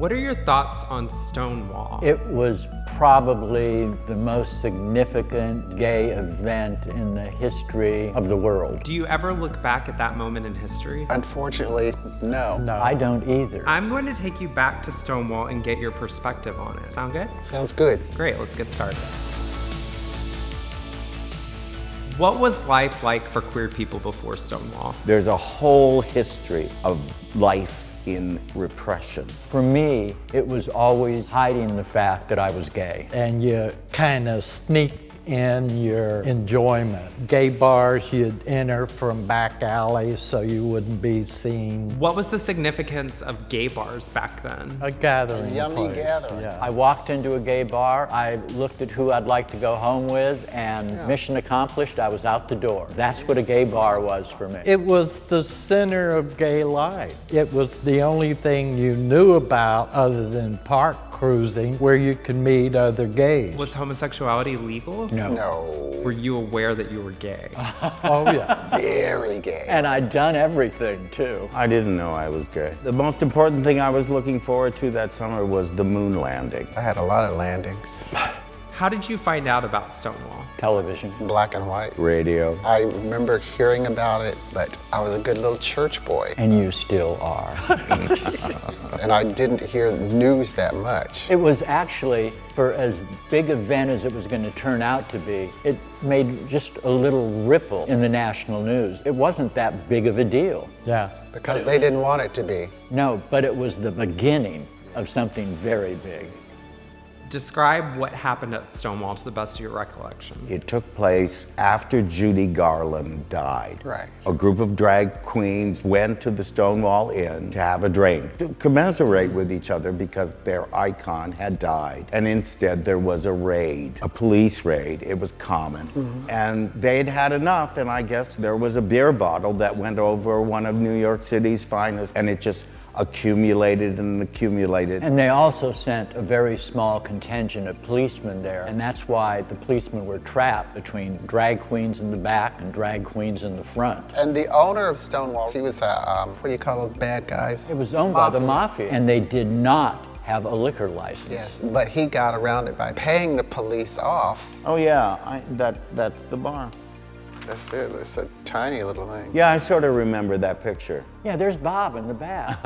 What are your thoughts on Stonewall? It was probably the most significant gay event in the history of the world. Do you ever look back at that moment in history? Unfortunately, no. I don't either. I'm going to take you back to Stonewall and get your perspective on it. Sound good? Sounds good. Great, let's get started. What was life like for queer people before Stonewall? There's a whole history of life in repression. For me, it was always hiding the fact that I was gay. And you kind of sneak in your enjoyment. Gay bars, you'd enter from back alleys so you wouldn't be seen. What was the significance of gay bars back then? A gathering Yummy place. gathering. Yeah. I walked into a gay bar, I looked at who I'd like to go home with, and mission accomplished, I was out the door. That's what a gay bar was for me. It was the center of gay life. It was the only thing you knew about other than park cruising where you could meet other gays. Was homosexuality legal? No. No. Were you aware that you were gay? Oh yeah. Very gay. And I'd done everything too. I didn't know I was gay. The most important thing I was looking forward to that summer was the moon landing. I had a lot of landings. How did you find out about Stonewall? Television. Black and white. Radio. I remember hearing about it, but I was a good little church boy. And you still are. And I didn't hear news that much. It was actually, for as big an event as it was going to turn out to be, it made just a little ripple in the national news. It wasn't that big of a deal. Yeah. Because they didn't want it to be. No, but it was the beginning of something very big. Describe what happened at Stonewall to the best of your recollection. It took place after Judy Garland died. Right. A group of drag queens went to the Stonewall Inn to have a drink, to commiserate with each other because their icon had died. And instead there was a raid, a police raid. It was common. And they'd had enough, and I guess there was a beer bottle that went over one of New York City's finest, and it just accumulated and accumulated. And they also sent a very small contingent of policemen there, and that's why the policemen were trapped between drag queens in the back and drag queens in the front. And the owner of Stonewall, he was a, what do you call those bad guys? It was owned by the mafia, and they did not have a liquor license. Yes, but he got around it by paying the police off. Oh yeah, that's the bar. That's it, it's a tiny little thing. Yeah, I sort of remember that picture. Yeah, there's Bob in the back.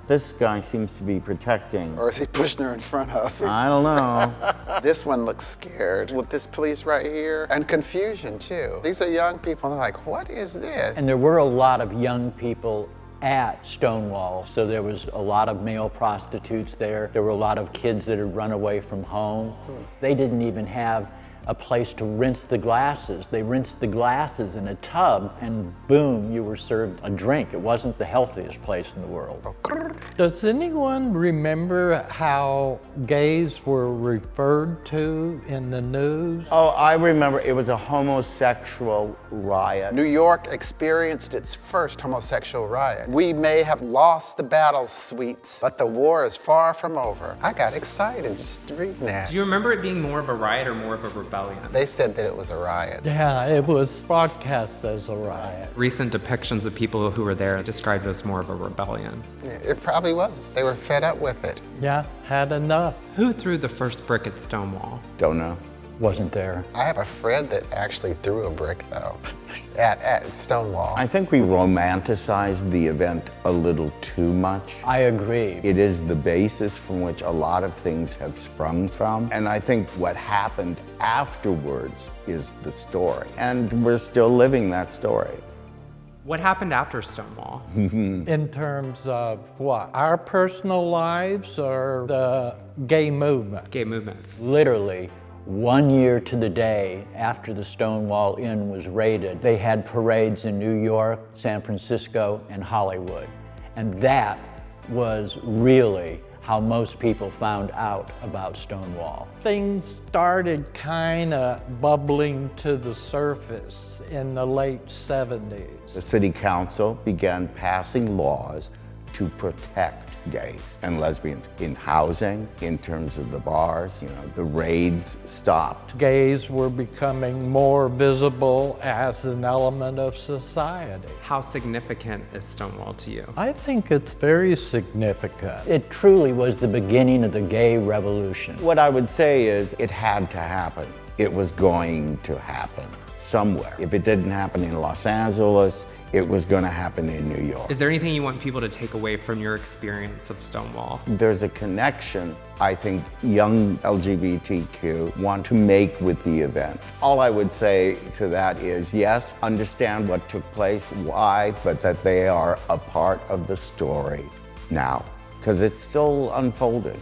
This guy seems to be protecting. Or is he pushing her in front of? I don't know. This one looks scared with this police right here. And confusion too. These are young people, and they're like, what is this? And there were a lot of young people at Stonewall, so there was a lot of male prostitutes there. There were a lot of kids that had run away from home. They didn't even have a place to rinse the glasses. They rinsed the glasses in a tub, and boom, you were served a drink. It wasn't the healthiest place in the world. Does anyone remember how gays were referred to in the news? Oh, I remember it was a homosexual riot. New York experienced its first homosexual riot. We may have lost the battle, sweets, but the war is far from over. I got excited just reading that. Do you remember it being more of a riot or more of a rebellion? They said that it was a riot. Yeah, it was broadcast as a riot. Recent depictions of people who were there described it as more of a rebellion. Yeah, it probably was. They were fed up with it. Yeah, had enough. Who threw the first brick at Stonewall? Don't know. Wasn't there. I have a friend that actually threw a brick though, at Stonewall. I think we romanticized the event a little too much. I agree. It is the basis from which a lot of things have sprung from. And I think what happened afterwards is the story. And we're still living that story. What happened after Stonewall? In terms of what? Our personal lives or the gay movement? Gay movement. Literally, 1 year to the day after the Stonewall Inn was raided, they had parades in New York, San Francisco, and Hollywood. And that was really how most people found out about Stonewall. Things started kind of bubbling to the surface in the late 70s. The city council began passing laws to protect gays and lesbians in housing, in terms of the bars. You know, the raids stopped. Gays were becoming more visible as an element of society. How significant is Stonewall to you? I think it's very significant. It truly was the beginning of the gay revolution. What I would say is it had to happen. It was going to happen somewhere. If it didn't happen in Los Angeles, it was going to happen in New York. Is there anything you want people to take away from your experience of Stonewall? There's a connection I think young LGBTQ want to make with the event. All I would say to that is, yes, understand what took place, why, but that they are a part of the story now, because it's still unfolding.